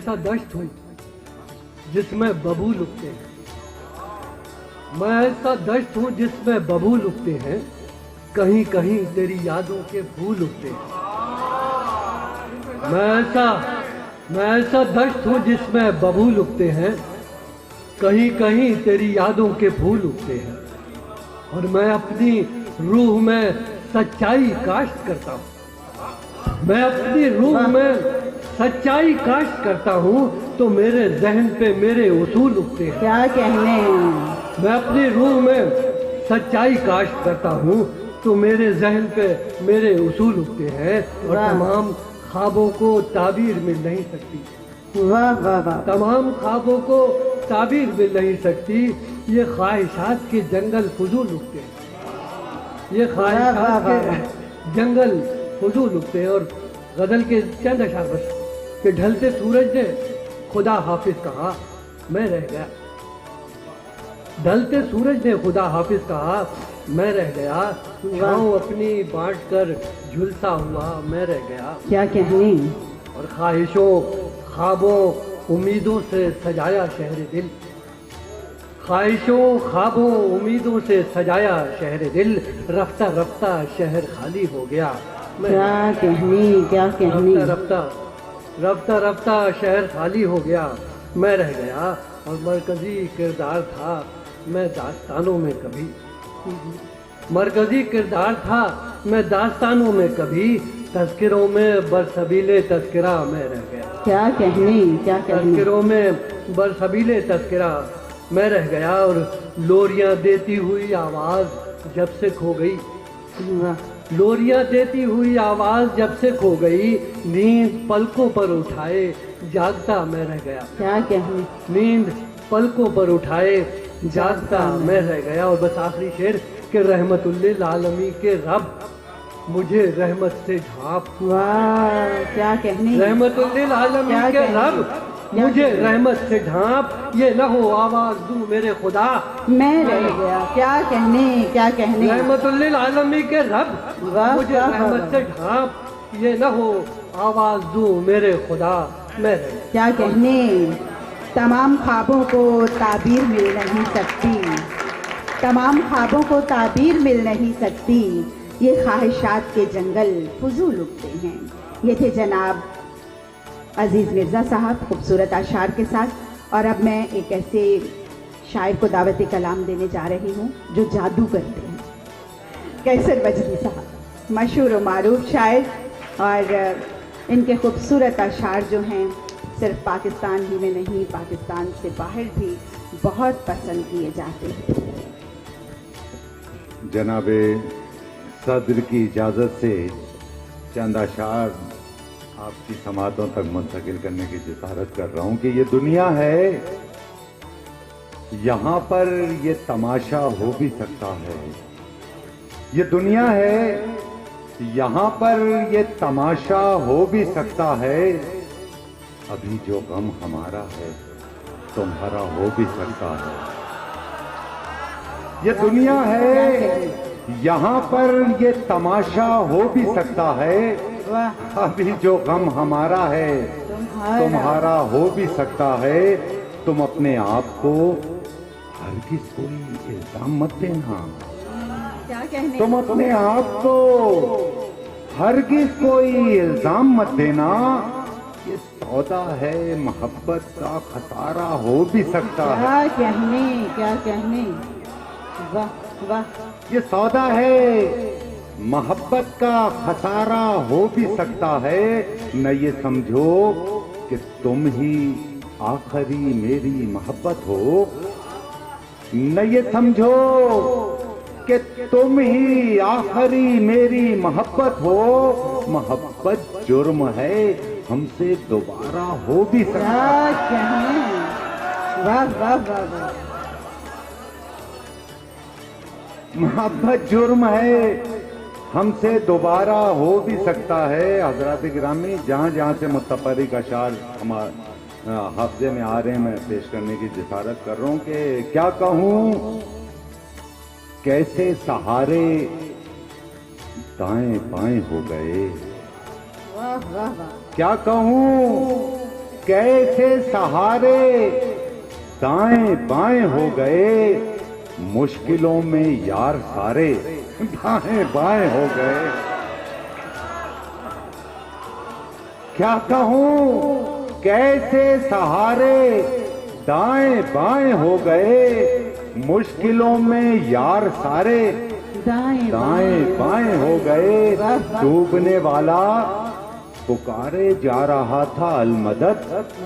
ऐसा दश्त हूँ जिसमें बबूल उगते हैं। मैं ऐसा दश्त हूँ जिसमें बबूल उगते हैं, कहीं कहीं तेरी यादों के फूल उगते हैं। मैं ऐसा दश्त हूँ जिसमें बबूल उगते हैं, कहीं कहीं तेरी यादों के फूल उगते हैं। और मैं अपनी रूह में सच्चाई काश्त करता हूँ, मैं अपनी रूह में सच्चाई काश्त करता हूँ, तो मेरे जहन पे मेरे उसूल उगते हैं। क्या कहने हैं? मैं अपनी रूह में सच्चाई काश्त करता हूँ, तो मेरे जहन पे मेरे उसूल उगते हैं। और तमाम ख्वाबों को ताबीर मिल नहीं सकती। वाह वाह वाह। तमाम ख्वाबों को ताबीर मिल नहीं सकती। ये ख्वाहिशात के जंगल फजूल उगते हैं, ये ख्वाहिशात के जंगल फजूल उगते हैं। और गजल के चंद अशार बस कि ढलते सूरज ने खुदा हाफिज कहा, मैं रह गया। ढलते सूरज ने खुदा हाफिज कहा, मैं रह गया। छाँव अपनी बांट कर झुलसा हुआ, मैं रह गया। क्या कहने? और ख्वाहिशों, ख्वाबों, उम्मीदों से सजाया शहर दिल। ख्वाहिशों, ख्वाबों, उम्मीदों से सजाया शहर दिल। रफ्ता रफ्ता शहर खाली हो गया। क्या कहने? क्या कहने? रफ्ता रफ्ता शहर खाली हो गया, मैं रह गया। और मरकजी किरदार था मैं दास्तानों में कभी, मरकजी किरदार था मैं दास्तानों में कभी। तज़किरों में बरसबीले तज़किरा मैं रह गया। क्या कहने? क्या कहने? तज़किरों में बरसबीले तज़किरा मैं रह गया। और लोरियां देती हुई आवाज़ जब से खो गई, लोरियां देती हुई आवाज़ जब से खो गई। नींद पलकों पर उठाए जागता मैं रह गया। क्या कहने? नींद पलकों पर उठाए जागता मैं रह गया। और बस आखिरी शेर कि रहमतुल्लिल आलमी के रब मुझे रहमत से ढांप। वाह, क्या कहने? रहमतुल्लिल आलमी के रब मुझे रहमत से ढांप। ये न हो आवाज दूं मेरे खुदा, मैं रह गया। क्या कहने? क्या कहने? रहमतुल्लिल आलमी के रब मुझे रहमत से ढांप। ये न हो आवाज दूं मेरे खुदा, मैं रह गया। क्या कहने? तमाम ख्वाबों को ताबीर मिल नहीं सकती, तमाम ख्वाबों को ताबीर मिल नहीं सकती। ये ख्वाहिशात के जंगल फजूल उगते हैं। ये थे जनाब अजीज़ मिर्ज़ा साहब खूबसूरत अशार के साथ। और अब मैं एक ऐसे शायर को दावत कलाम देने जा रही हूँ जो जादू करते हैं। कैसर वजदी साहब, मशहूर व मारूफ शायर, और इनके खूबसूरत अशार जो हैं सिर्फ पाकिस्तान ही में नहीं, पाकिस्तान से बाहर भी बहुत पसंद किए जाते हैं। जनाबे सदर की इजाज़त से चंद अशार आपकी समातों तक मुंतकिल करने की जिसारत कर रहा हूं कि ये दुनिया है, यहां पर ये तमाशा हो भी सकता है। ये दुनिया है, यहां पर ये तमाशा हो भी सकता है। अभी जो गम हमारा है तुम्हारा हो भी सकता है। ये दुनिया है, यहाँ पर ये तमाशा हो भी सकता है। अभी जो गम हमारा है तुम्हारा हो भी सकता है। तुम अपने आप को हरगिज़ कोई इल्जाम मत देना। क्या कहने? तुम अपने आप को हरगिज़ कोई इल्जाम मत देना। ये सौदा है, मोहब्बत का खसारा हो भी सकता है। क्या कहने? क्या कहने? वाह वाह। ये सौदा है, मोहब्बत का खसारा हो भी सकता है। न ये समझो कि तुम ही आखिरी मेरी मोहब्बत हो, न ये समझो कि तुम ही आखिरी मेरी मोहब्बत हो। मोहब्बत जुर्म है, हमसे दोबारा हो भी सकता है। क्या कहने? वाह वाह वाह वाह। मोहब्बत जुर्म है, हमसे दोबारा हो भी सकता है। हजरात गिरामी, जहाँ जहाँ से मुतफर्रिक अशार हमारे हाफ़िज़े में आ रहे हैं, मैं पेश करने की जिसारत कर रहा हूँ कि क्या कहूँ कैसे सहारे दाएं बाएं हो गए। वाह वाह वाह। क्या कहूँ कैसे सहारे दाएं बाएं हो गए, मुश्किलों में यार सारे दाएं बाएं हो गए। क्या कहूं कैसे सहारे दाएं बाएं हो गए, मुश्किलों में यार सारे दाएं दाएं बाएं हो गए। डूबने वाला पुकारे जा रहा था अलमदद,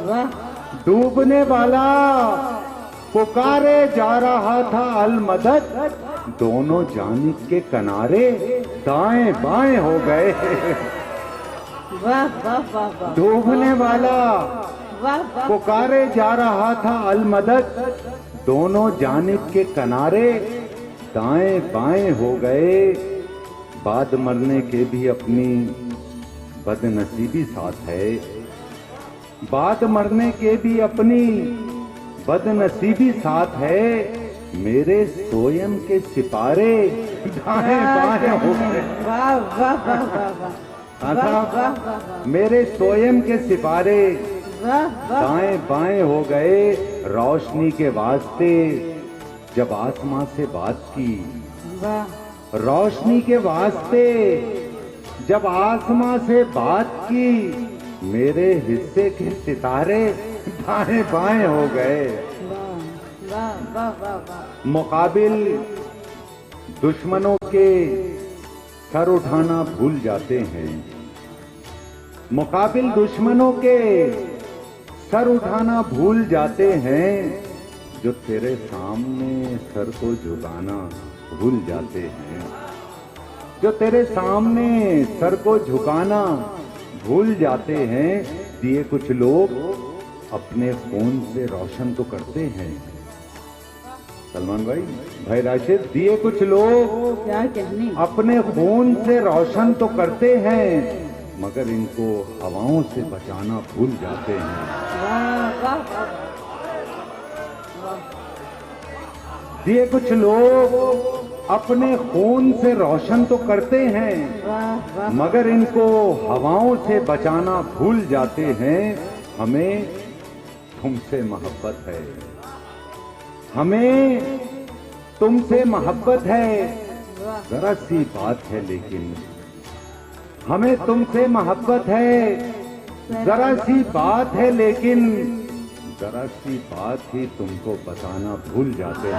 वाह डूबने वाला पुकारे जा रहा था अलमदद, दोनों जानिब के किनारे दाएं बाएं हो गए। वाह वाह वाह वाह डूबने वाला वाह वाह पुकारे जा रहा था अलमदद, दोनों जानिब के किनारे दाएं बाएं हो गए। बाद मरने के भी अपनी बदनसीबी साथ है, बाद मरने के भी अपनी बदनसीबी साथ है। मेरे सोयम के सिपारे दाएं बाएं हो गए। वाह वाह वाह वाह वाह मेरे सोयम के सिपारे वाह वाह दाएं बाएं हो गए। रोशनी के वास्ते जब आसमां से बात की, वाह रोशनी के वास्ते जब आसमां से बात की, मेरे हिस्से के सितारे दाएं बाएं हो गए। वाह वाह वाह वाह मुकाबिल दुश्मनों के सर उठाना भूल जाते हैं, मुकाबिल दुश्मनों के सर उठाना भूल जाते हैं, जो तेरे सामने सर को झुकाना भूल जाते हैं, जो तेरे सामने सर को झुकाना भूल जाते हैं। दिए कुछ लोग अपने खून से रोशन तो करते हैं, सलमान भाई राशिद, दिए कुछ लोग क्या कहने अपने खून से रोशन तो करते हैं, मगर इनको हवाओं से बचाना भूल जाते हैं। वाह वाह वाह दिए कुछ लोग अपने खून से रोशन तो करते हैं, वाह वाह मगर इनको हवाओं से बचाना भूल जाते हैं। हमें तुमसे मोहब्बत है, हमें तुमसे मोहब्बत है, जरा सी बात है लेकिन हमें तुमसे मोहब्बत है, जरा सी बात है लेकिन जरा सी बात ही तुमको बताना भूल जाते हैं।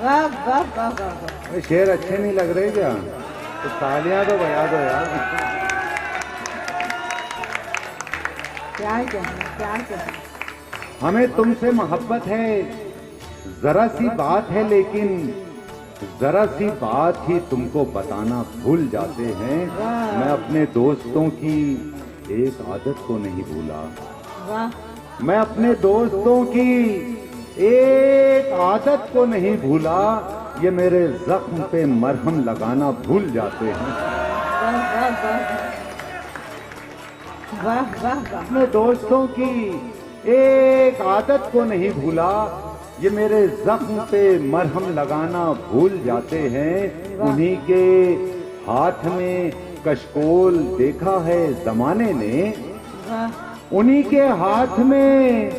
वाह वाह वाह वाह ये शेर अच्छे नहीं लग रहे क्या? तो तालियां तो बजा दो यार। क्या कहने क्या कहने हमें तुमसे मोहब्बत है, जरा सी बात है लेकिन जरा सी बात ही तुमको बताना भूल जाते हैं। मैं अपने दोस्तों की एक आदत को नहीं भूला, वाह मैं अपने दोस्तों की एक आदत को नहीं भूला, ये मेरे जख्म पे मरहम लगाना भूल जाते हैं। वाह वाह वाह अपने दोस्तों की एक आदत को नहीं भूला, ये मेरे जख्म पे मरहम लगाना भूल जाते हैं। उन्हीं के हाथ में कशकोल देखा है जमाने ने, वाह उन्हीं के हाथ में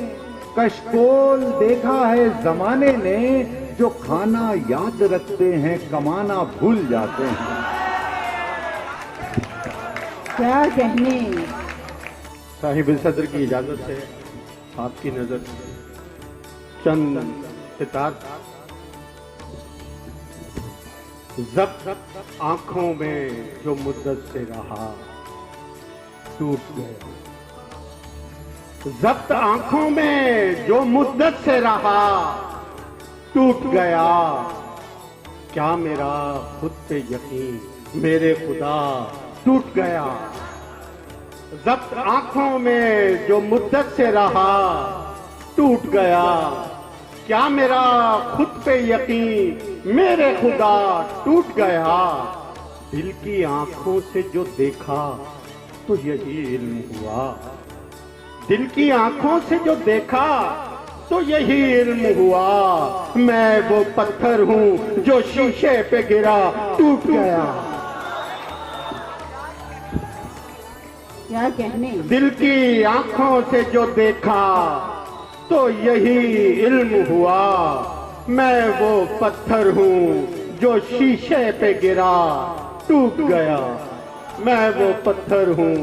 कशकोल देखा है जमाने ने, जो खाना याद रखते हैं कमाना भूल जाते हैं। क्या कहने साहिब सदर की इजाजत से आपकी नजर चंद सितार जब्त आंखों में जो मुद्दत से रहा टूट गया, जब्त आंखों में जो मुद्दत से रहा टूट गया। क्या मेरा खुद पे यकीन मेरे खुदा टूट गया, जब्त आंखों में जो मुद्दत से रहा टूट गया। क्या मेरा खुद पे यकीन मेरे खुदा टूट गया। दिल की आंखों से जो देखा तो यही इल्म हुआ, दिल की आंखों से जो देखा तो यही इल्म हुआ। मैं वो पत्थर हूं जो शीशे पे गिरा टूट गया। क्या कहने, दिल की आंखों से जो देखा तो यही इल्म हुआ। मैं वो पत्थर हूँ जो शीशे पे गिरा टूट गया। मैं वो पत्थर हूँ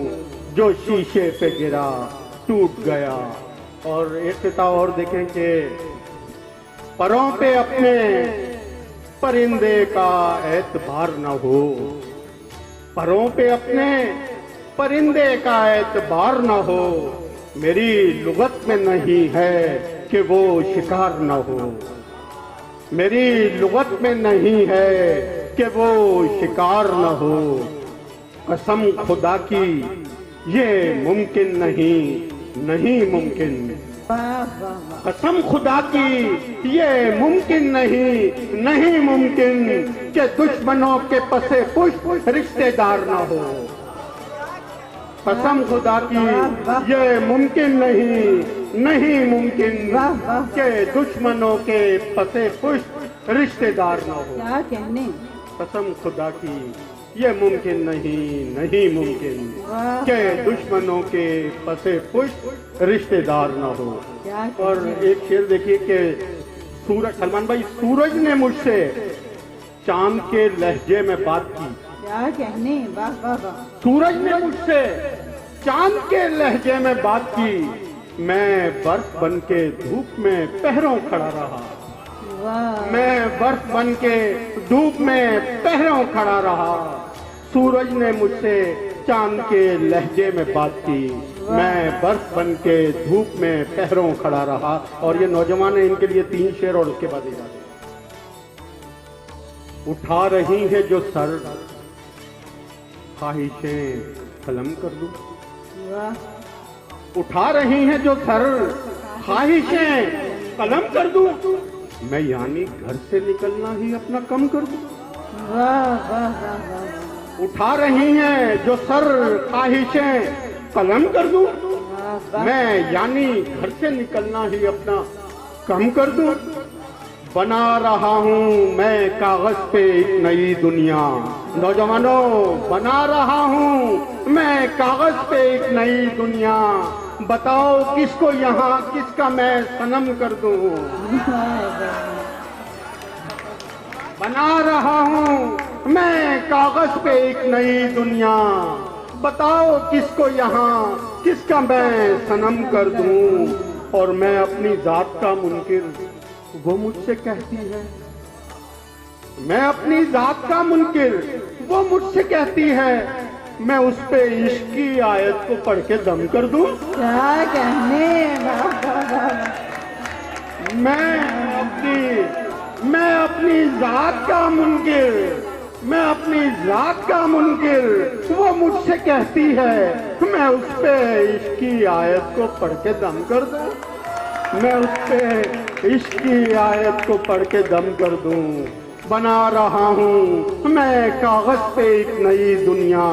जो शीशे पे गिरा टूट गया। और एक पिता और देखें कि परों पे अपने परिंदे का एतबार न हो, परों पे अपने परिंदे का एतबार न हो। मेरी लुगत में नहीं है कि वो शिकार न हो, मेरी लुगत में नहीं है कि वो शिकार न हो। कसम खुदा की ये मुमकिन नहीं, नहीं मुमकिन। वाह वाह वाह, कसम खुदा की ये मुमकिन नहीं, नहीं मुमकिन कि दुश्मनों के पसे पुष्प रिश्तेदार ना हो। कसम खुदा की ये मुमकिन नहीं, नहीं मुमकिन वाह वाह, कि दुश्मनों के पसे पुष्प रिश्तेदार ना हो। क्या कहने, कसम खुदा की ये मुमकिन नहीं, नहीं मुमकिन वाह, कि दुश्मनों के पसे पुष्प रिश्तेदार न हो। क्या और कहने, एक शेर देखिए कि सूरज, सलमान भाई, सूरज ने मुझसे चांद के लहजे में बात की। क्या कहने, वाह वाह वाह, सूरज ने मुझसे चांद के लहजे में बात की। मैं बर्फ बन के धूप में पहरों खड़ा रहा। वाह, मैं बर्फ बन के धूप में पहरों खड़ा रहा। सूरज ने मुझसे चांद के लहजे में बात की। मैं बर्फ बन के धूप में पहरों खड़ा रहा। और ये नौजवान है, इनके लिए 3 शेर और उसके बाद इजाजत। उठा रही है जो सर, ख्वाहिशें कलम कर दूं। वाह, उठा रही हैं जो सर, ख्वाहिशें कलम कर दूं। मैं यानी घर से निकलना ही अपना कम कर दूं। वाह वाह वाह वाह, उठा रही हैं जो सर, ख्वाहिशें कलम कर दूं। वाह वाह, मैं यानी घर से निकलना ही अपना कम कर दूं। बना रहा हूं मैं कागज पे एक नई दुनिया। नौजवानों, बना रहा हूं मैं कागज पे एक नई दुनिया। बताओ किसको यहाँ किसका मैं सनम कर दूं। बना रहा हूं मैं कागज पे एक नई दुनिया। बताओ किसको यहाँ किसका मैं सनम कर दूं। और मैं अपनी जात का मुनकिर, वो मुझसे कहती है। मैं अपनी जात का मुनकिर, वो मुझसे कहती है। मैं उस पे इश्क की आयत को पढ़ के दम कर दूं। क्या कहने, वाह वाह वाह, मैं अपनी जात का मुनकिर, मैं अपनी जात का मुनकिर, वो मुझसे कहती है। मैं उस पे इश्क की आयत को पढ़ के दम कर दूं। मैं उस पे इश्क की आयत को पढ़ के दम कर दूं। बना रहा हूं मैं कागज पे एक नई दुनिया।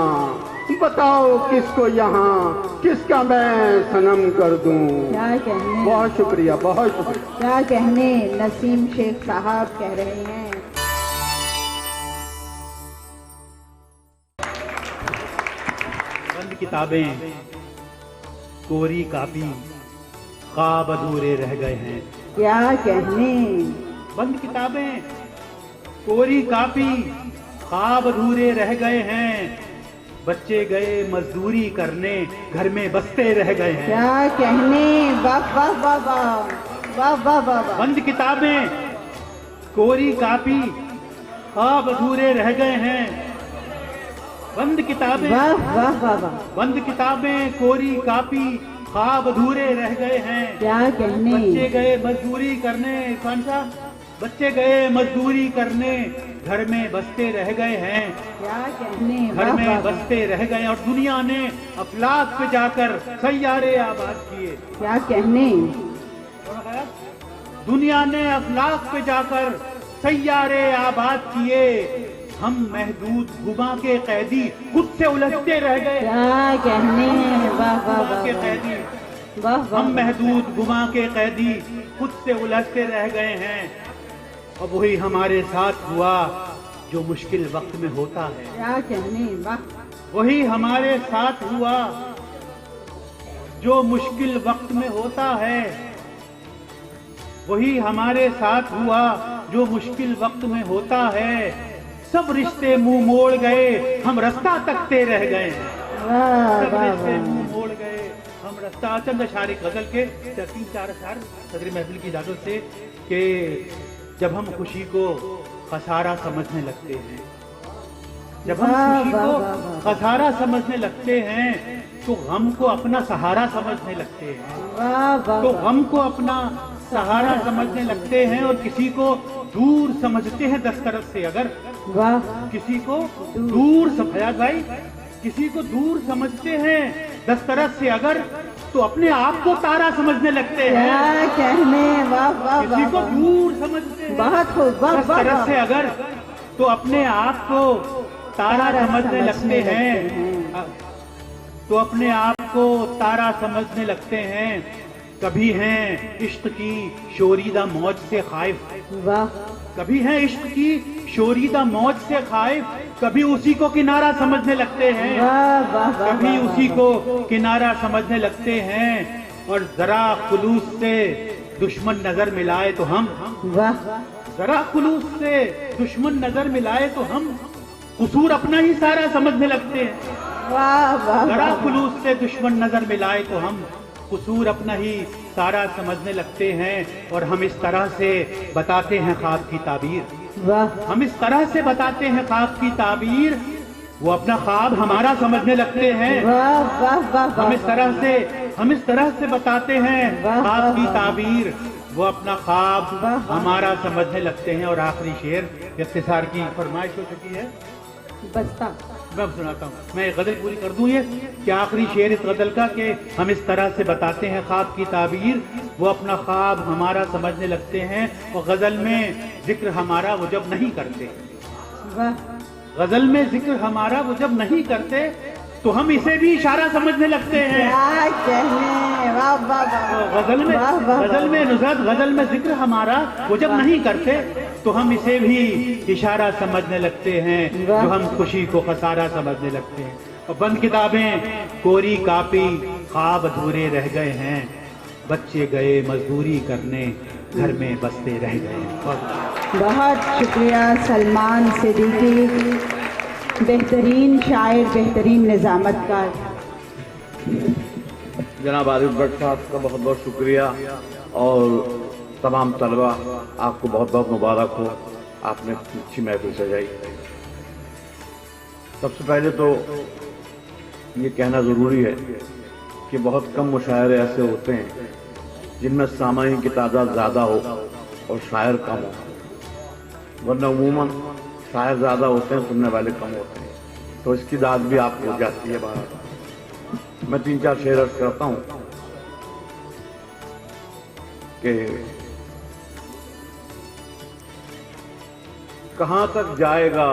बताओ किसको यहाँ किसका मैं सनम कर दूं। क्या कहने, बहुत शुक्रिया, बहुत शुक्रिया। क्या कहने, नसीम शेख साहब कह रहे हैं। बंद किताबें, कोरी कापी, ख्वाब अधूरे रह गए हैं। क्या कहने, बंद किताबें, कोरी कापी, ख्वाब अधूरे रह गए हैं। बच्चे गए मजदूरी करने, घर में बसते रह गए हैं। क्या कहने, वाह वाह वाह वाह, वाह वाह वाह वाह, बंद किताबें, कोरी कापी, ख्वाब अधूरे रह गए हैं। बंद किताबें, वाह वाह वाह वाह, बंद किताबें, कोरी कापी, ख्वाब अधूरे रह गए हैं। क्या कहने, बच्चे गए मजदूरी करने, खान साहब, बच्चे गए मजदूरी करने, घर में बसते रह गए हैं। क्या कहने, घर वाह में वाह वाह, बसते रह गए और दुनिया ने अफलाक पे जाकर सैयारे आबाद किए। क्या कहने, दुनिया ने अफलाक पे जाकर सैयारे आबाद किए। हम महदूद गुमा के कैदी खुद से उलझते रह गए। क्या कहने, वाह वाह गुमा वाह के वाह, कैदी, वाह वाह, हम महदूद गुमा के कैदी खुद से उलझते रह गए हैं। और वही हमारे साथ हुआ जो मुश्किल वक्त में होता है। क्या कहने, वाह, वही हमारे साथ हुआ जो मुश्किल वक्त में होता है वही हमारे साथ हुआ जो मुश्किल वक्त में होता है। सब रिश्ते मुंह मोड़ गए, हम रास्ता तकते रह गए। सब रिश्ते मुंह मोड़ गए, हम रास्ता। चंद अशार गजल के 3-4 अशार सदर महफिल की इजाजत से कि जब हम खुशी को खसारा समझने लगते हैं, जब हम खुशी को खसारा समझने लगते हैं तो गम को अपना सहारा समझने लगते हैं, तो गम को अपना सहारा समझने लगते हैं और किसी को दूर समझते हैं दस्तरस से। अगर किसी को दूर फयाज भाई किसी को दूर समझते हैं दस्तरस से अगर, तो अपने आप को तारा समझने लगते हैं। क्या कहने, वाह वाह, किसी को दूर समझते हैं दस्तरस से अगर, तो अपने आप को तारा समझने लगते हैं, तो अपने आप को तारा समझने लगते हैं। कभी हैं इश्क की शोरीदा मौज से खाइफ, कभी हैं इश्क की शोरीदा मौज से खाइफ, कभी उसी को किनारा समझने लगते हैं, कभी उसी को किनारा समझने लगते हैं। और जरा खुलूस से दुश्मन नजर मिलाए तो हम, जरा खुलूस से दुश्मन नजर मिलाए तो हम कसूर अपना ही सारा समझने लगते हैं। जरा खुलूस से दुश्मन नजर मिलाए तो हम कसूर अपना ही सारा समझने लगते हैं। और हम इस तरह से बताते हैं ख्वाब की ताबीर, हम इस तरह से बताते हैं ख्वाब की ताबीर, वो अपना ख्वाब हमारा समझने लगते हैं। हम इस तरह से बताते हैं ख्वाब की ताबीर, वो अपना ख्वाब हमारा समझने लगते हैं। और आखिरी शेर, इख्तिसार की फरमाइश हो चुकी है, बस्ता मैं अब सुनाता हूँ, मैं गजल पूरी कर दूं ये कि आखिरी शेर इस गजल का कि हम इस तरह से बताते हैं ख्वाब की ताबीर, वो अपना ख्वाब हमारा समझने लगते हैं। और गजल में जिक्र हमारा वो जब नहीं करते, गजल में जिक्र हमारा वो जब नहीं करते तो हम इसे भी इशारा समझने लगते हैं। गजल में नुज़हत, गजल में जिक्र हमारा वो जब नहीं करते तो हम इसे भी इशारा समझने लगते हैं, जो हम खुशी को खसारा समझने लगते हैं। और बंद किताबें, कोरी कापी, ख्वाब अधूरे रह गए हैं, बच्चे गए मजदूरी करने, घर में बसते रह गए हैं। बहुत शुक्रिया सलमान सिद्दीकी, बेहतरीन शायर, बेहतरीन निजामतकार। जनाब आरिफ भट्ट साहब का बहुत बहुत शुक्रिया और तमाम तलबा आपको बहुत बहुत मुबारक हो, आपने अच्छी महफिल सजाई। सबसे पहले तो ये कहना ज़रूरी है कि बहुत कम मुशायरे ऐसे होते हैं जिनमें सामाईन की तादाद ज़्यादा हो और शायर कम हो, वरना अमूमन शायर ज़्यादा होते हैं, सुनने वाले कम होते हैं, तो इसकी दाद भी आपको हो जाती है बाहर। मैं 3-4 शेर अर्ज करता हूँ कि कहाँ तक जाएगा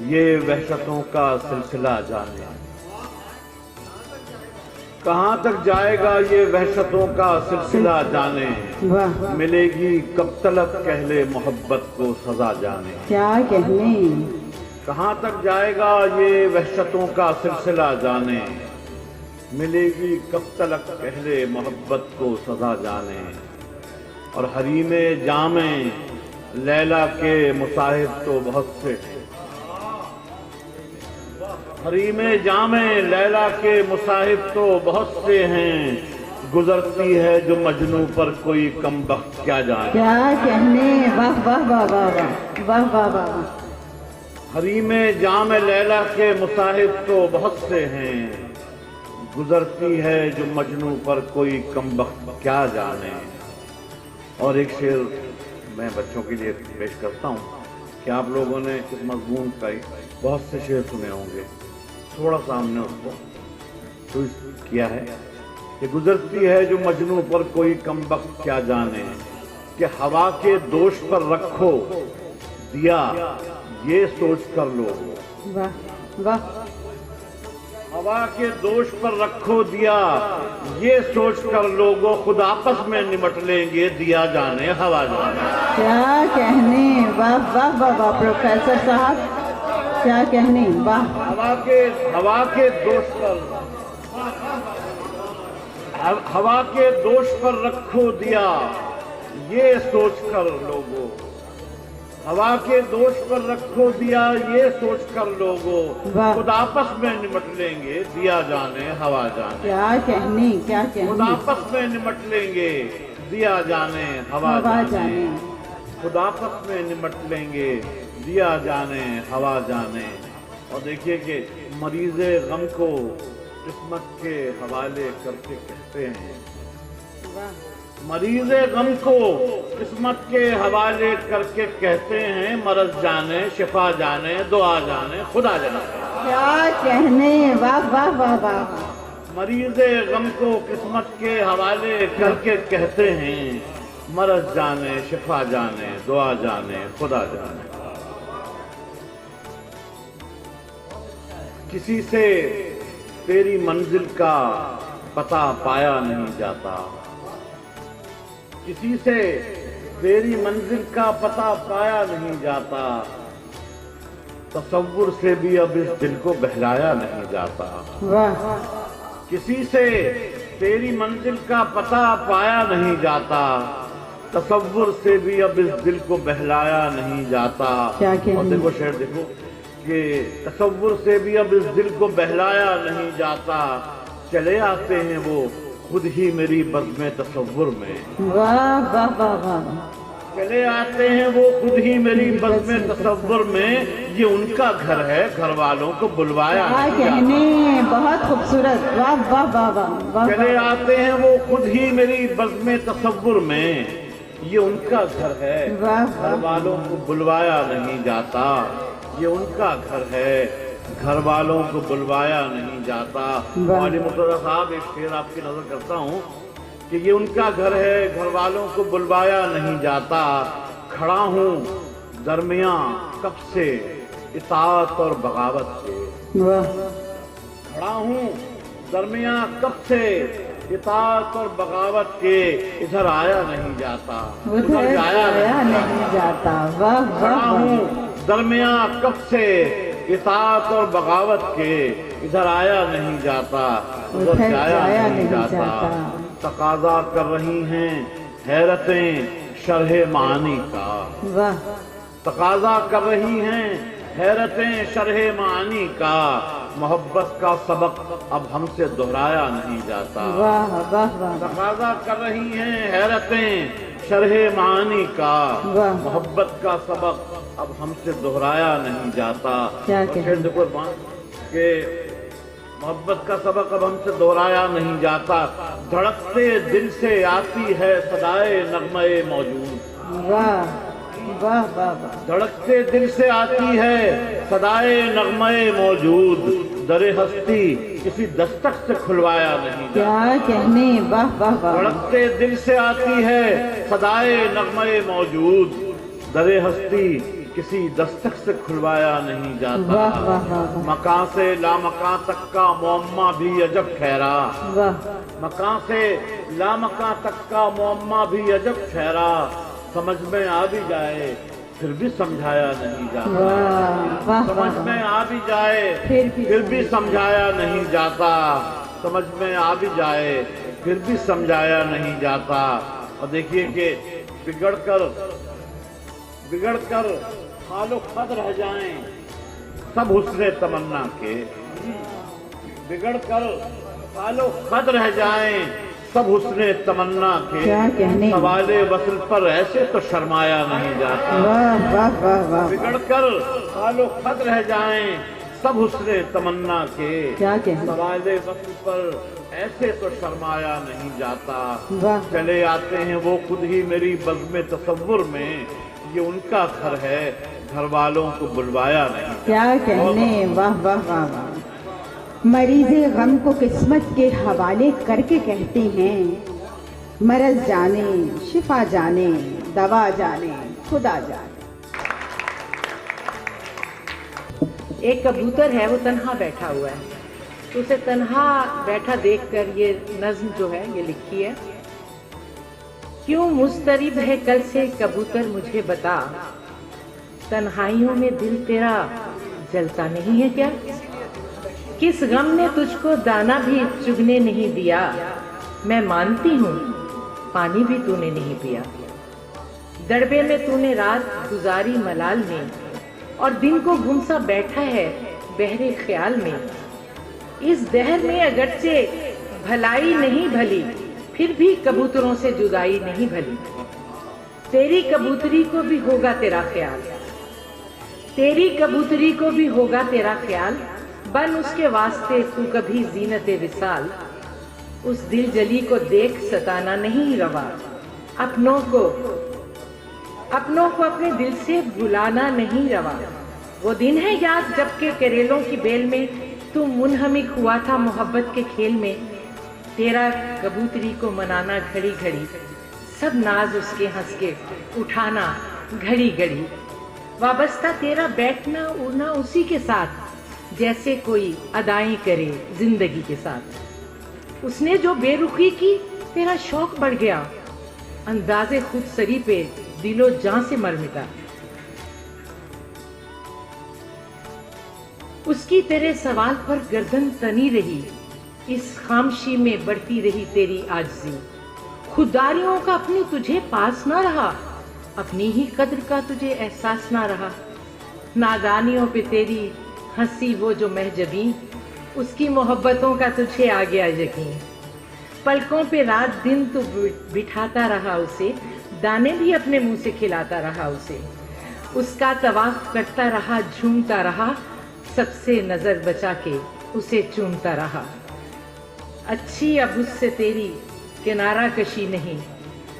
ये वहशतों का सिलसिला जाने, कहाँ तक जाएगा ये वहशतों का सिलसिला जाने, मिलेगी कब तलक कहले मोहब्बत को सजा जाने। क्या कहने, कहाँ तक जाएगा ये वहशतों का सिलसिला जाने, मिलेगी कब तलक कहले मोहब्बत को सजा जाने। और हरीमे जामे लैला के मुसाहिब तो बहुत से हैं, हरीमे जामे लैला के मुसाहिब तो बहुत से हैं, गुजरती है जो मजनू पर कोई कमबख्त क्या जाने। क्या कहने, वाह वाह वाह वाह वाह वाह वाह। हरीमे जामे लैला के मुसाहिब तो बहुत से हैं, गुजरती है जो मजनू पर कोई कमबख्त क्या जाने। और एक शेर मैं बच्चों के लिए पेश करता हूँ कि आप लोगों ने इस मजमून का बहुत से शेर सुने होंगे, थोड़ा सा हमने उसको ट्विस्ट किया है कि गुजरती है जो मजनू पर कोई कमबख्त क्या जाने, कि हवा के दोष पर रखो दिया ये सोच कर लो। वाह वाह। हवा के दोष पर रखो दिया ये सोच कर लोगों खुद आपस में निमट लेंगे, दिया जाने हवा जाने। क्या कहने, वाह वाह वाह वाह प्रोफेसर साहब, क्या कहने, वाह। हवा के दोष पर, हवा के दोष पर रखो दिया, ये सोचकर लोगों, हवा के दोष पर रखो दिया, ये सोचकर लोगों, वाह। खुद आपस में निमट लेंगे, दिया जाने हवा जाने। क्या कहने, क्या खुद कहने। आपस में निमट लेंगे, दिया जाने हवा जाने। खुद आपस में निमट लेंगे, दिया जाने हवा जाने। और देखिए कि मरीज़े गम को किस्मत के हवाले करके कहते हैं, मरीज़े गम को किस्मत के हवाले करके कहते हैं, मरज जाने शिफा जाने दुआ जाने खुदा जाने। क्या कहने, वाह वाह वाह वाह। मरीज़े गम को किस्मत के हवाले करके कहते हैं, मरज जाने शिफा जाने दुआ जाने खुदा जाने। किसी से तेरी मंजिल का पता पाया नहीं जाता, किसी से तेरी मंजिल का पता पाया नहीं जाता, तसव्वुर से भी अब इस दिल को बहलाया नहीं जाता। वाह। किसी से तेरी मंजिल का पता पाया नहीं जाता, तसव्वुर से भी अब इस दिल को बहलाया नहीं जाता। क्या कहने। और देखो शेर देखो कि तसव्वुर से भी अब इस दिल को बहलाया नहीं जाता, चले आते हैं वो खुद ही मेरी बज़्म तसव्वुर में। वाह वाह वाह वाह। चले आते हैं वो खुद ही मेरी बज़्म तसव्वुर में, ये उनका घर है, घर वालों को बुलवाया क्या नहीं कहने, बहुत खूबसूरत। वाह वाह वाह वाह वाह। चले आते हैं वो खुद ही मेरी बज़्म तसव्वुर में, ये उनका घर है, वाह घर वालों को बुलवाया नहीं जाता, ये उनका घर है, घर वालों को बुलवाया नहीं जाता। मौलवी मुर्तज़ा साहब, एक शेर आपकी नजर करता हूँ कि ये उनका घर है, घर वालों को बुलवाया नहीं जाता, खड़ा हूँ दरमियाँ कब से इताअत और बगावत के। वाह। खड़ा हूँ दरमियाँ कब से इताअत और बगावत के, इधर आया नहीं जाता, उधर जाया नहीं जाता। वाह वाह खड़ा वाह। हूँ दरमियाँ कब से इताअत और बगावत के, इधर आया नहीं जाता, उधर जाया नहीं जाता। तकाजा कर रही हैं हैरतें शरह मानी का, वाह। तकाजा कर रही हैं हैरतें शरह मानी का, मोहब्बत का सबक अब हमसे दोहराया नहीं जाता। वाह वाह वाह। तकाजा कर रही हैं हैरतें शरह मानी का, वाह। मोहब्बत का सबक अब हमसे दोहराया नहीं जाता। क्या और कहते फिर देखो कि मोहब्बत का सबक अब हमसे दोहराया नहीं जाता, धड़कते दिल से आती है सदाए नगमे मौजूद। वाह वाह वाह वाह। धड़कते दिल से आती है सदाए नगमे मौजूद, दरे हस्ती किसी दस्तक से खुलवाया नहीं जाता। क्या कहने, वाह वाह वाह। धड़कते दिल से आती है सदाए नगमे मौजूद, दरे हस्ती किसी दस्तक से खुलवाया नहीं जाता। वाह वाह वाह। मकान से लामकान तक का मुअम्मा भी अजब ठहरा, वाह। मकान से लामकान तक का मुअम्मा भी अजब ठहरा, समझ में आ भी जाए फिर भी समझाया नहीं जाता। वाह वाह समझ वाह। में आ भी जाए फिर भी समझाया नहीं जाता, समझ में आ भी जाए फिर भी समझाया नहीं जाता। और देखिए कि बिगड़कर खालो खद रह जाएं सब हुस्ने तमन्ना के, बिगड़कर खालो खद रह जाएं सब हुस्ने तमन्ना के, क्या कहने। सवाले वसल पर ऐसे तो शर्माया नहीं जाता। वाह वाह वाह वाह। बिगड़कर खालो खद रह जाएं सब हुस्ने तमन्ना के, क्या कहने। सवाले वसल पर ऐसे तो शर्माया नहीं जाता। वाह। चले आते हैं वो खुद ही मेरी बज़्म तसव्वुर में, ये उनका घर है, घर वालों को बुलवाया नहीं। क्या कहने, वाह वाह वाह वाह। मरीज़े गम को किस्मत के हवाले करके कहते हैं, मरज जाने शिफा जाने दवा जाने खुदा जाने। एक कबूतर है, वो तन्हा बैठा हुआ है, तो उसे तन्हा बैठा देखकर ये नज्म जो है ये लिखी है। क्यों मुस्तरिब है कल से कबूतर मुझे बता, तन्हाइयों में दिल तेरा जलता नहीं है क्या? किस गम ने तुझको दाना भी चुगने नहीं दिया, मैं मानती हूँ पानी भी तूने नहीं पिया। दड़बे में तूने रात गुजारी मलाल में, और दिन को गुमसा बैठा है बहरे ख्याल में। इस दहर में अगरचे भलाई नहीं भली, फिर भी कबूतरों से जुदाई नहीं भली। तेरी कबूतरी को भी होगा तेरा ख्याल, तेरी कबूतरी को भी होगा तेरा ख्याल। बन उसके वास्ते तू कभी जीनते विसाल। उस दिल जली को देख सताना नहीं रवा, अपनों को अपने दिल से भुलाना नहीं रवा। वो दिन है याद जबकि करेलों की बेल में तू मुनहमिक हुआ था मोहब्बत के खेल में। तेरा कबूतरी को मनाना घड़ी घड़ी, सब नाज उसके हंस के उठाना घड़ी घड़ी। वाबस्ता तेरा बैठना उड़ना उसी के साथ, जैसे कोई अदाएं करे जिंदगी के साथ। उसने जो बेरुखी की तेरा शौक बढ़ गया, अंदाजे खुद सरी पे दिलो जान से मर मिटा। उसकी तेरे सवाल पर गर्दन तनी रही, इस खामोशी में बढ़ती रही तेरी आजिज़ी। खुदारियों का अपनी तुझे पास ना रहा, अपनी ही कद्र का तुझे एहसास ना रहा। नादानियों पे तेरी हंसी वो जो महजबी, उसकी मोहब्बतों का तुझे आ गया यकीन। पलकों पे रात दिन तू बिठाता रहा उसे, दाने भी अपने मुंह से खिलाता रहा उसे। उसका तवाफ करता रहा झूमता रहा, सबसे नजर बचा के उसे चूमता रहा। अच्छी अब उससे तेरी किनारा कशी नहीं,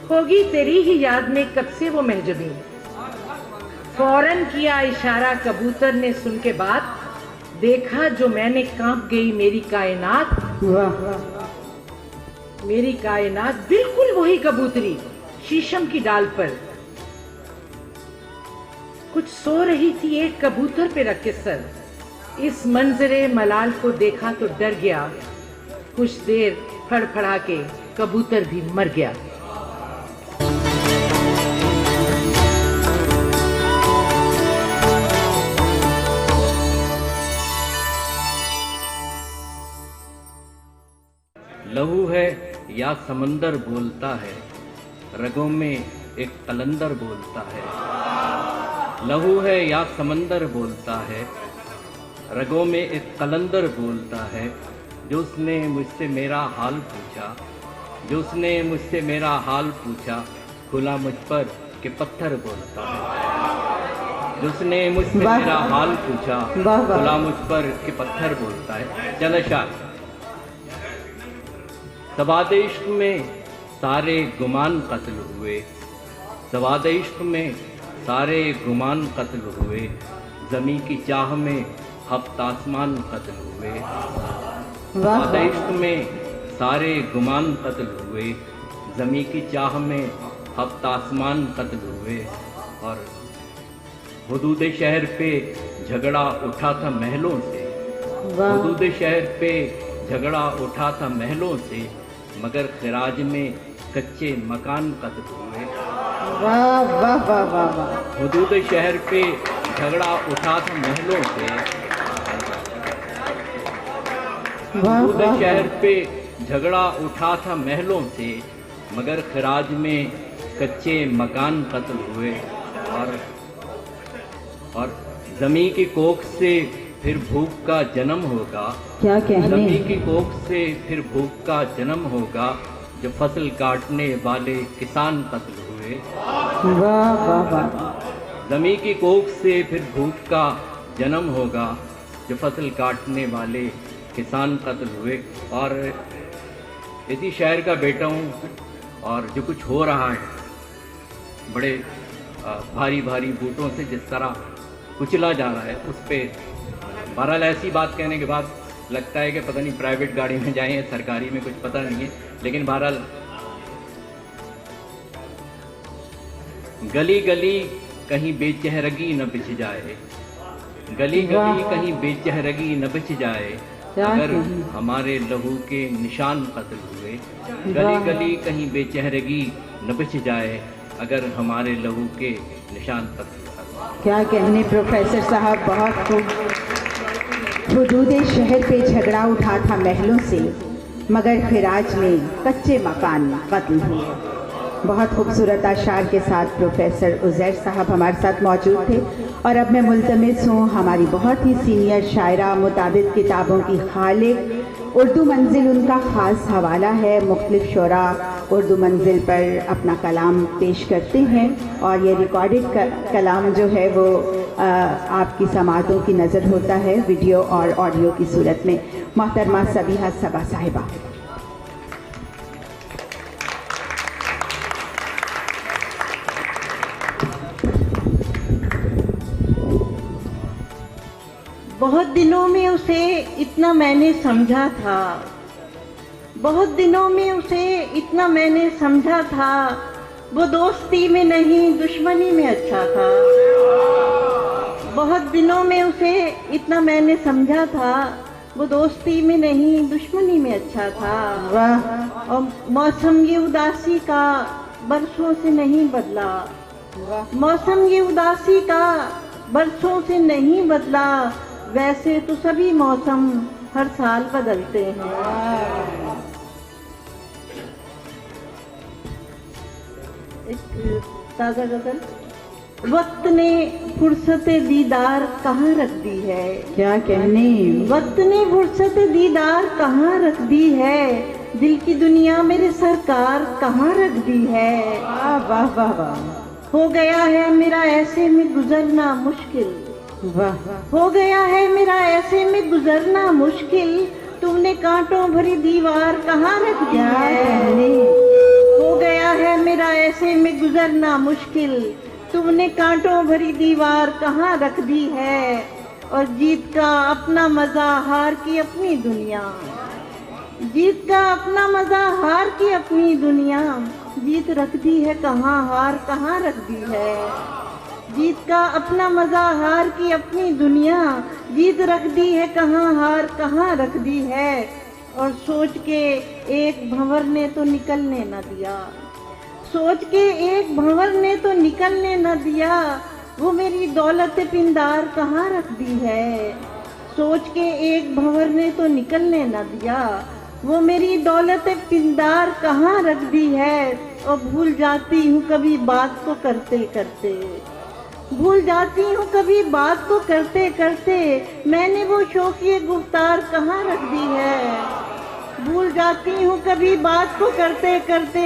होगी तेरी ही याद में कब से वो महजबी। फौरन किया इशारा कबूतर ने सुन के बात, देखा जो मैंने कांप गई मेरी कायनात। मेरी कायनात बिल्कुल वही कबूतरी शीशम की डाल पर कुछ सो रही थी एक कबूतर पे रख के सर। इस मंजरे मलाल को देखा तो डर गया, कुछ देर फड़फड़ा के कबूतर भी मर गया। लहू है या समंदर बोलता है, रगों में एक कलंदर बोलता है। लहू है या समंदर बोलता है, रगों में एक कलंदर बोलता है। जो उसने मुझसे मेरा हाल पूछा, जो उसने मुझसे मेरा हाल पूछा, खुला मुझ पर कि पत्थर बोलता है। जो उसने मुझसे मेरा हाल पूछा, खुला मुझ पर कि पत्थर बोलता है। चल शाह। सवाद इश्क में सारे गुमान कत्ल हुए, सवाद इश्क में सारे गुमान कत्ल हुए। ज़मीं की चाह में हफ्त आसमान कत्ल हुए। सवाद इश्क में सारे गुमान कत्ल हुए, ज़मीं की चाह में हफ्त आसमान कत्ल हुए। और हुदूद शहर पे झगड़ा उठा था महलों से, हुदूद शहर पे झगड़ा उठा था महलों से, मगर खिराज में कच्चे मकान कत्ल हुए। वाह वाह वाह वाह वाह। हुदूद शहर पे झगड़ा उठा था महलों से, हुदूद शहर पे झगड़ा उठा था महलों से, मगर खिराज में कच्चे मकान कत्ल हुए। और ज़मीं की कोख से फिर भूख का जन्म होगा, क्या कहने। ज़मीं की कोख से फिर भूख का जन्म होगा, जो फसल काटने वाले किसान कत्ल हुए। वाह वाह वाह। ज़मीं की कोख से फिर भूख का जन्म होगा, जो फसल काटने वाले किसान कत्ल हुए। और इसी शहर का बेटा हूँ, और जो कुछ हो रहा है बड़े भारी भारी बूटों से जिस तरह कुचला जा रहा है, उस पर बहरहाल ऐसी बात कहने के बाद लगता है कि पता नहीं प्राइवेट गाड़ी में जाएं या सरकारी में, कुछ पता नहीं है। लेकिन बहरहाल गली गली कहीं बेचेहरगी न बिछ जाए, गली गली कहीं बेचेहरगी न बिछ जाए, अगर हमारे लहू के निशान कत्ल हुए। गली गली कहीं बेचेहरगी न बिछ जाए, अगर हमारे लहू के निशान कत्ल हुए। क्या कहने प्रोफेसर साहब, बहुत खूब। हुदूद शहर पे झगड़ा उठा था महलों से, मगर खिराज में कच्चे मकान कत्ल हुए। बहुत खूबसूरत अशार के साथ प्रोफेसर उज़ैर साहब हमारे साथ मौजूद थे। और अब मैं मुल्तमिस हूँ हमारी बहुत ही सीनियर शायरा, मुताबिद किताबों की खालिक, उर्दू मंजिल उनका ख़ास हवाला है। मुख्तलिफ शोरा उर्दू मंजिल पर अपना कलाम पेश करते हैं और ये रिकॉर्डेड कलाम जो है वो आपकी समातों की नज़र होता है वीडियो और ऑडियो की सूरत में। मोहतरमा सबीहा सबा साहिबा। बहुत दिनों में उसे इतना मैंने समझा था, बहुत दिनों में उसे इतना मैंने समझा था, वो दोस्ती में नहीं दुश्मनी में अच्छा था। बहुत दिनों में उसे इतना मैंने समझा था, वो दोस्ती में नहीं दुश्मनी में अच्छा था। वाह। और मौसम ये उदासी का बरसों से नहीं बदला, मौसम ये उदासी का बरसों से नहीं बदला, वैसे तो सभी मौसम हर साल बदलते हैं। एक ताज़ा गज़ल। वक्त ने फुर्सत दीदार कहाँ रख दी है, क्या कहने। वक्त ने फुर्सत दीदार कहाँ रख दी है, दिल की दुनिया मेरे सरकार कहाँ रख दी है। वाह वाह वाह। हो गया है मेरा ऐसे में गुजरना मुश्किल, वाह। हो गया है मेरा ऐसे में गुजरना मुश्किल, तुमने कांटों भरी दीवार कहाँ रख दी है। हो गया है मेरा ऐसे में गुजरना मुश्किल, तुमने कांटों भरी दीवार कहाँ रख दी है। और जीत का अपना मजा हार की अपनी दुनिया, जीत का अपना मजा हार की अपनी दुनिया, जीत रख दी है कहाँ हार कहाँ रख दी है। जीत का अपना मजा हार की अपनी दुनिया, जीत रख दी है कहाँ हार कहाँ रख दी है। और सोच के एक भंवर ने तो निकलने न दिया, सोच के एक भंवर ने तो निकलने न दिया, वो मेरी दौलत पिंदार कहाँ रख दी है। सोच के एक भंवर ने तो निकलने न दिया, वो मेरी दौलत पिंदार कहाँ रख दी है। और भूल जाती हूँ कभी बात को करते करते, भूल जाती हूँ कभी बात को करते करते, मैंने वो शौकीय गुफ्तार कहाँ रख दी है। भूल जाती हूँ कभी बात को करते करते,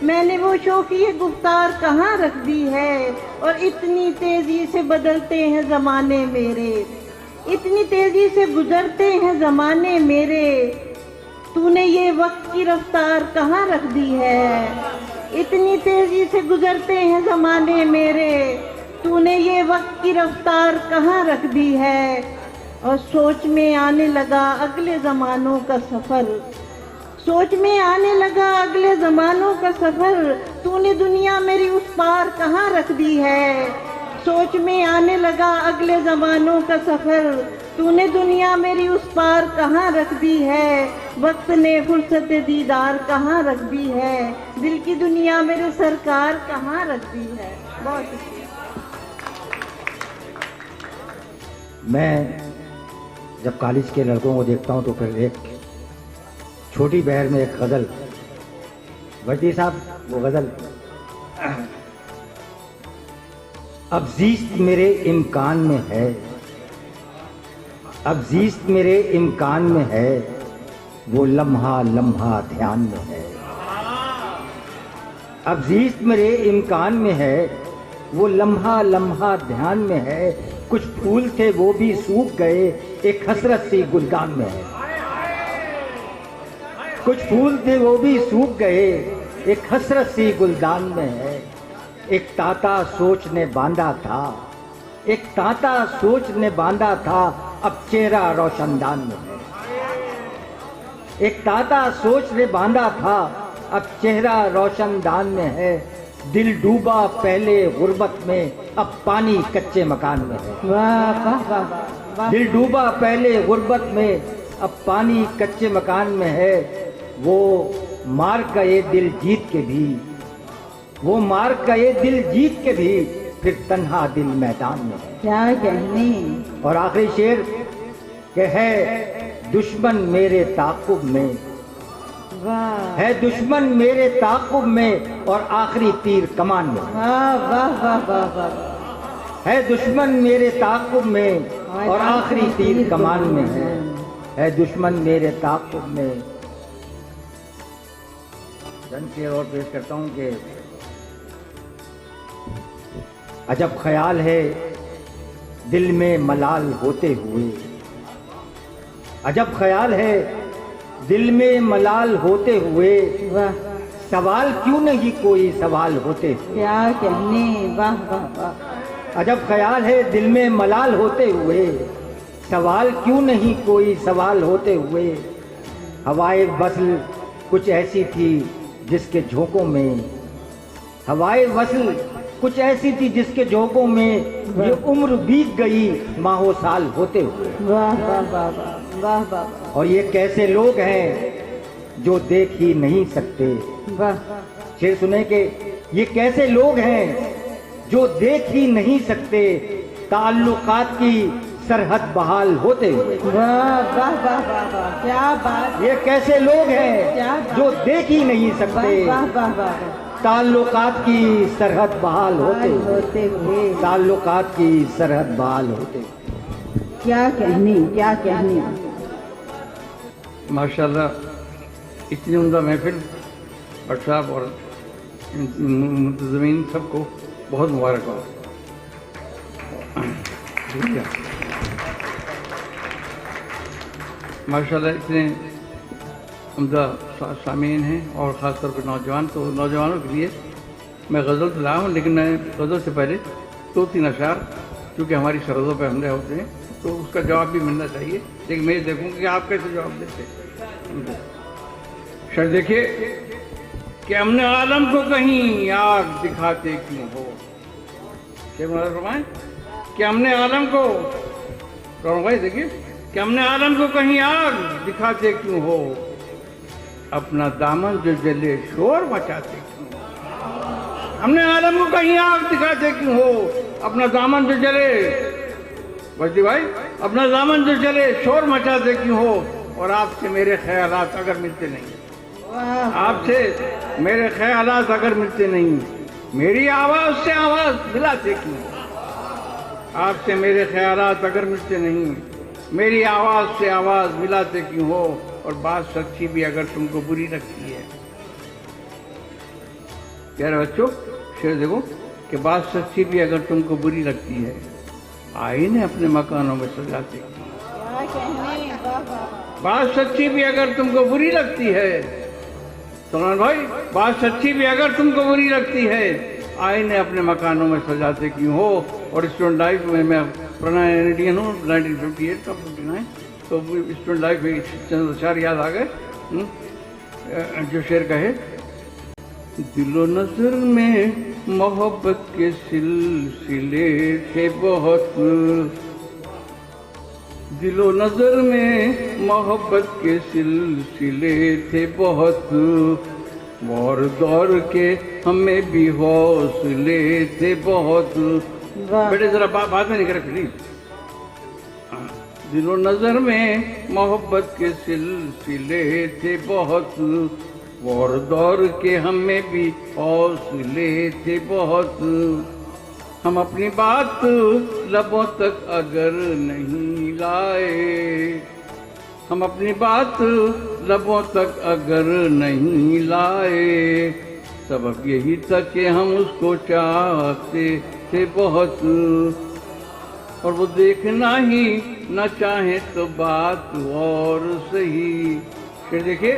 मैंने वो शौकीय गुफ्तार कहाँ रख दी है। और इतनी तेजी से बदलते हैं ज़माने मेरे, इतनी तेजी से गुजरते हैं ज़माने मेरे, तूने ये वक्त की रफ्तार कहाँ रख दी है। इतनी तेजी से गुजरते हैं ज़माने मेरे, तूने ये वक्त की रफ्तार कहाँ रख दी है। और सोच में आने लगा अगले ज़मानों का सफ़र, सोच में आने लगा अगले ज़मानों का सफ़र, तूने दुनिया मेरी उस पार कहाँ रख दी है। सोच में आने लगा अगले ज़मानों का सफ़र, तूने दुनिया मेरी उस पार कहाँ रख दी है। वक्त ने फुर्सत दीदार कहाँ रख दी है, दिल की दुनिया मेरे सरकार कहाँ रख दी है। बहुत शुक्रिया। मैं जब कॉलेज के लड़कों को देखता हूँ तो फिर एक छोटी बहर में एक गज़ल, वर्दी साहब वो गज़ल, अब जीस्त मेरे इम्कान में है, अब जीस्त मेरे इम्कान में है, वो लम्हा लम्हा ध्यान में है। अब जीस्त मेरे इम्कान में है, वो लम्हा लम्हा ध्यान में है। कुछ फूल थे वो भी सूख गए, एक हसरत सी गुलदान में है। कुछ फूल थे वो भी सूख गए, एक हसरत सी गुलदान में है। एक तांता सोच ने बांधा था, एक तांता सोच ने बांधा था, अब चेहरा रोशनदान में है। एक तांता सोच ने बांधा था, अब चेहरा रोशनदान में है। दिल डूबा पहले गुर्बत में, अब पानी कच्चे मकान में है। वाह वाह वाह वाह। दिल डूबा पहले गुर्बत में, अब पानी कच्चे मकान में है। वो मार गए दिल जीत के भी, वो मार गए दिल जीत के भी, फिर तन्हा दिल मैदान में है। क्या कहने। और आखिरी शेर के है, दुश्मन मेरे ताक़ुब में, वाह है दुश्मन मेरे ताक़ुब में और आखिरी तीर कमान में। वाह वाह वाह वाह वाह। है दुश्मन मेरे ताक़ुब में और आखिरी तीर कमान में है दुश्मन मेरे ताक़ुब में। चंद शेर और पेश करता हूं कि अजब ख्याल है दिल में मलाल होते हुए, अजब ख्याल है दिल में मलाल होते हुए, वाह सवाल क्यों नहीं कोई सवाल होते हुए। क्या कहने, वाह वाह वाह। अजब ख्याल है दिल में मलाल होते हुए, सवाल क्यों नहीं कोई सवाल होते हुए। हवाए वस्ल कुछ ऐसी थी जिसके झोंकों में, हवाए वस्ल कुछ ऐसी थी जिसके झोंकों में ये उम्र बीत गई माहो साल होते हुए। वाह वाह वाह वाह वाह वाह। और ये कैसे लोग हैं जो देख ही नहीं सकते। वाह शेर सुने के ये कैसे लोग हैं जो देख ही नहीं सकते ताल्लुकात की सरहद बहाल होते हुए। वाह वाह वाह वाह वाह, क्या बात। ये कैसे लोग क्या हैं बात। जो देख ही नहीं सकते वाह वाह वाह वाह। ताल्लुकात की सरहद बहाल होते होते हुए, ताल्लुकात की सरहद बहाल होते। क्या कहने, क्या कहने। माशाल्लाह इतनी उम्दा महफिल और साहब और मुंतज़मीन सबको बहुत मुबारकबाद। माशाल्लाह इतने उम्दा सामीन हैं और ख़ास तौर पर नौजवान, तो नौजवानों के लिए मैं गज़ल तो लाया हूँ, लेकिन मैं गज़ल से पहले 2-3 अशार क्योंकि हमारी सरहदों पर हमले होते हैं तो उसका जवाब भी मिलना चाहिए, लेकिन मैं देखूँगा कि आप कैसे जवाब देते हैं। शर देखिए कि हमने आलम को कहीं आग दिखाते क्यों हो। फरमाएं कि हमने आलम को, भाई देखिए कि हमने आलम को कहीं आग दिखाते क्यों हो, अपना दामन जो जले शोर मचाते क्यों हो। हमने आलम को कहीं आग दिखाते क्यों हो, अपना दामन जो जले, वजी भाई अपना दामन जो जले शोर मचाते क्यों हो। और आपसे मेरे ख्यालात अगर मिलते नहीं, आपसे मेरे ख्यालात अगर मिलते नहीं, मेरी आवाज से आवाज मिलाते क्यों। आपसे मेरे ख्यालात अगर मिलते नहीं, मेरी आवाज से आवाज मिलाते क्यों हो। और बात सच्ची भी अगर तुमको बुरी लगती है। प्यारे बच्चों शेर देखो कि बात सच्ची भी अगर तुमको बुरी लगती है, आईने अपने मकानों में सजाते क्यों। बात सच्ची भी अगर तुमको बुरी लगती है, सुना भाई, बात सच्ची भी अगर तुमको बुरी लगती है, आईने अपने मकानों में सजाते क्यों हो। और स्टूडेंट लाइफ में मैं पुराना इंडियन हूँ 1958 का 59, तो स्टूडेंट लाइफ में चंद अशार याद आ गए जो शेर कहे, दिलो नजर में मोहब्बत के सिलसिले थे बहुत, दिलो नजर में मोहब्बत के सिलसिले थे बहुत, और दौर के हमें भी हौसले थे बहुत। बेटे जरा बाद में नहीं करे प्लीज। दिलो नजर में मोहब्बत के सिलसिले थे बहुत, और दौर के हमें भी हौसले थे बहुत। हम अपनी बात लबों तक अगर नहीं लाए, हम अपनी बात लबों तक अगर नहीं लाए, सबब यही था कि हम उसको चाहते थे बहुत। और वो देखना ही न चाहे तो बात और सही। फिर देखिए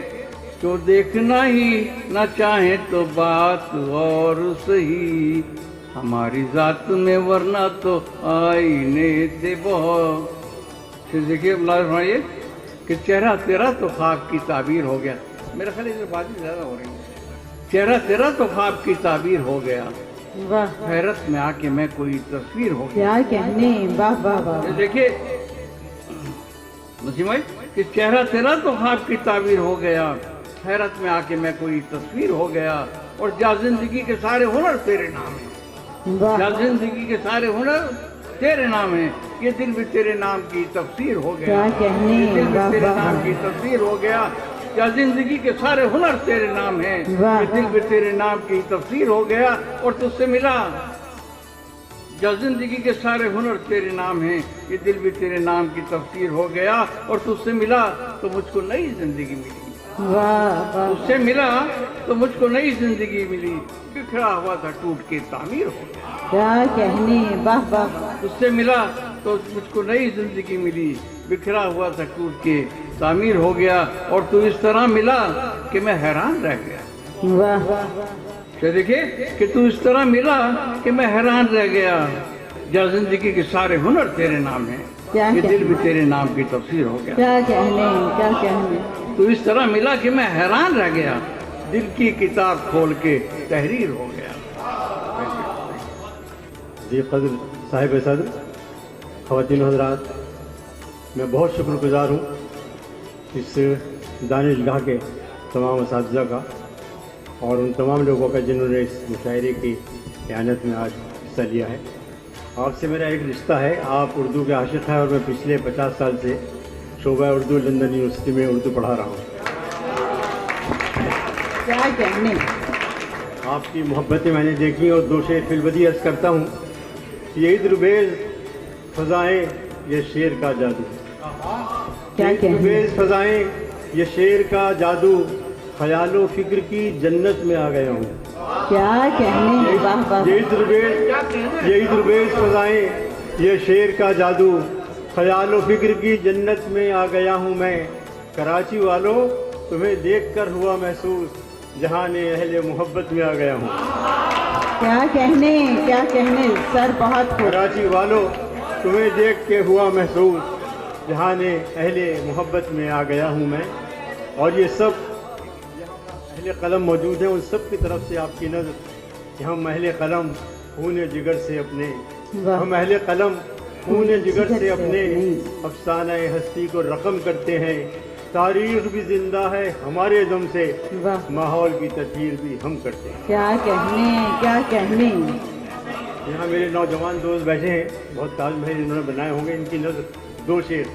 तो देखना ही न चाहे तो बात और सही, हमारी जात में वरना तो आईने थे बहुत। फिर देखिए फरमाइए कि चेहरा तेरा तो ख्वाब की ताबीर हो गया। मेरा ख्याल है बात ज्यादा हो रही है। चेहरा तेरा तो ख्वाब की ताबीर हो गया, वाह हैरत में आके मैं कोई तस्वीर हो गया। क्या कहने, वाह वाह वाह। देखिए नसीम भाई कि चेहरा तेरा तो ख्वाब की ताबीर हो गया, हैरत में आके मैं कोई तस्वीर हो गया। और जा जिंदगी के सारे हुनर तेरे नाम है, जा जिंदगी के सारे हुनर तेरे नाम है, ये दिल भी तेरे नाम की तफसीर हो गया। क्या कहने, ये दिल भी वाह तेरे वाह नाम वाह। की तफसीर हो गया। क्या जिंदगी के सारे हुनर तेरे नाम हैं, ये दिल भी तेरे नाम की तफसीर हो गया और तुझसे मिला। क्या जिंदगी के सारे हुनर तेरे नाम हैं, ये दिल भी तेरे नाम की तफसीर हो गया और तुझसे मिला तो मुझको नई जिंदगी मिली। तुझसे मिला तो मुझको नई जिंदगी मिली, बिखरा हुआ था टूट के तामीर हो गया। क्या कहने, वाह वाह। तुझसे मिला तो मुझको नई जिंदगी मिली, बिखरा हुआ था टूट के तामीर हो गया और तू इस तरह मिला कि मैं हैरान रह गया। वाह देखिए कि तू इस तरह मिला कि मैं हैरान रह गया। या जिंदगी के सारे हुनर तेरे नाम हैं, ये दिल भी तेरे नाम की तफसीर हो गया। क्या कहने, क्या कहने। तू इस तरह मिला कि मैं हैरान रह गया, दिल की किताब खोल के तहरीर हो गया। जी कदर साहिब सदर, ख़वातीन हज़रात, मैं बहुत शुक्रगुजार हूँ इस दानिशगाह के तमाम असातिज़ा का और उन तमाम लोगों का जिन्होंने इस मुशायरे की क़यादत में आज हिस्सा लिया है। आपसे मेरा एक रिश्ता है, आप उर्दू के आशिक़ हैं और मैं पिछले 50 साल से शोबा उर्दू लंदन यूनिवर्सिटी में उर्दू पढ़ा रहा हूँ। क्या कहने। आपकी मोहब्बतें मैंने देखी और दो शेर फिलबदी अर्ज़ करता हूँ। ये इद्रुबेज़ फ़ज़ाएँ ये शेर का जादू, क्या कहने। फ़ज़ाएँ ये शेर का जादू, ख्यालो फिक्र की जन्नत में आ गया हूँ। क्या कहने, वाह वाह। ये इद्रुबेज़ फ़ज़ाएँ ये शेर का जादू, ख्यालो फिक्र की जन्नत में आ गया हूँ मैं। कराची वालों तुम्हें देखकर हुआ महसूस, जहाने अहले मोहब्बत में आ गया हूँ। क्या कहने, क्या कहने। सर बहुत कराची वालों तुम्हें देख के हुआ महसूस, जहाने अहले मोहब्बत में आ गया हूँ मैं। और ये सब अहले कलम मौजूद हैं, उन सब की तरफ से आपकी नज़र कि हम अहले कलम खून जिगर से अपने, हम अहले कलम खून जिगर से अपने अफसाना हस्ती को रकम करते हैं। तारीख भी जिंदा है हमारे दम से, माहौल की तस्वीर भी हम करते हैं। क्या कहने, क्या कहने। यहाँ मेरे नौजवान दोस्त बैठे हैं, बहुत ताजमहल इन्होंने बनाए होंगे, इनकी नज़र दो शेर।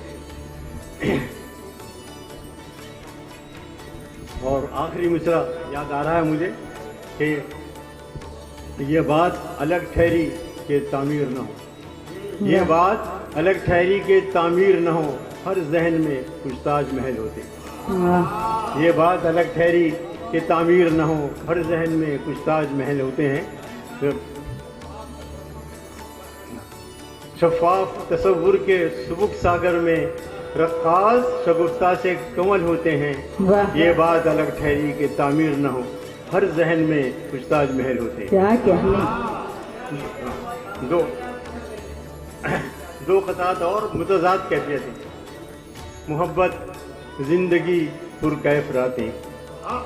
और आखिरी मिसरा याद आ रहा है मुझे कि ये बात अलग ठहरी कि तामीर न हो, ये बात अलग ठहरी कि तामीर न हो, हर जहन में कुछ ताजमहल होते। ये बात अलग ठहरी कि तामीर न हो, हर जहन में कुछ ताजमहल होते हैं। शफाफ तसव्वुर के सुबुक सागर में रक्कास शगुफ्ता से कमल होते हैं। ये बात अलग ठहरी कि तामीर न हो, हर जहन में कुछ ताजमहल होते हैं। क्या कहने। दो ख़तात और मुतज़ाद कैफियतें। मोहब्बत ज़िंदगी पुरकैफ रातें,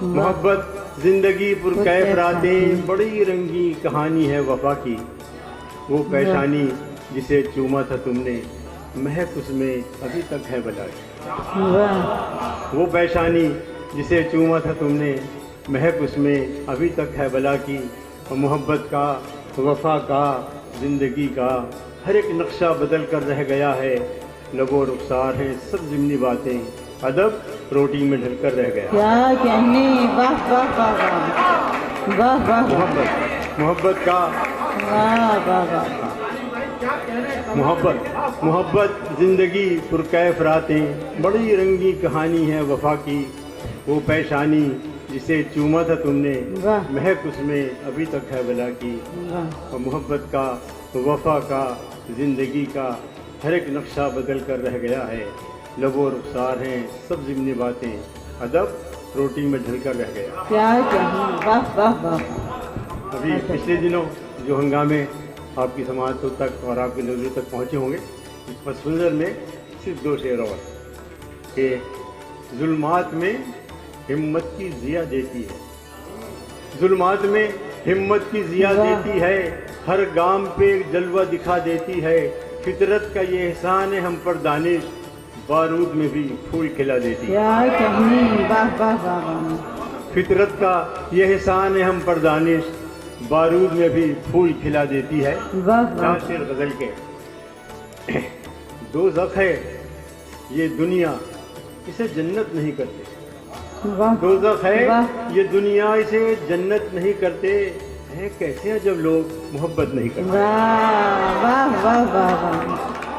मोहब्बत ज़िंदगी पुरकैफ रातें, बड़ी रंगी कहानी है वफा की। वो पेशानी जिसे चूमा था तुमने, महक उसमें अभी तक है बला की। वो पेशानी जिसे चूमा था तुमने, महक उसमें अभी तक है बला की। और मोहब्बत का, वफा का, ज़िंदगी का हर एक नक्शा बदल कर रह गया है। लगो रुखसार हैं सब ज़िमनी बातें, अदब रोटी में ढल कर रह गया। क्या कहने, वाह वाह वाह वाह वाह वाह। मोहब्बत का, वाह वाह वाह। मोहब्बत ज़िंदगी पुरकैफ रातें, बड़ी रंगी कहानी है वफा की। वो पेशानी जिसे चूमा था तुमने, महक उसमें अभी तक है बला की। और मोहब्बत का, वफा का, ज़िंदगी का हर एक नक्शा बदल कर रह गया है। लबो रुखसार हैं सब ज़िमनी बातें, अदब रोटी में ढल कर रह गया। क्या कहूँ, वाह वाह वाह। अभी पिछले दिनों जो हंगामे आपकी समातों तक और आपकी नज़रों तक पहुँचे होंगे, इस पस मंज़र में सिर्फ दो शेर और कि जुल्मात में हिम्मत की ज़िया देती है, जुल्मात में हिम्मत की ज़िया देती है, हर गाम पे एक जलवा दिखा देती है। फितरत का ये एहसान है हम पर दानिश, बारूद में भी फूल खिला देती है। क्या कहने, वाह वाह वाह। फितरत का ये एहसान है हम पर दानिश, बारूद में भी फूल खिला देती है। वाह शेर गजल के। दोज़ख है ये दुनिया, इसे जन्नत नहीं करते, वाह दोज़ख है, वाह। ये दुनिया इसे जन्नत नहीं करते हैं। कैसे हैं जब लोग मोहब्बत नहीं करते। वाह वाह वाह वाह वाह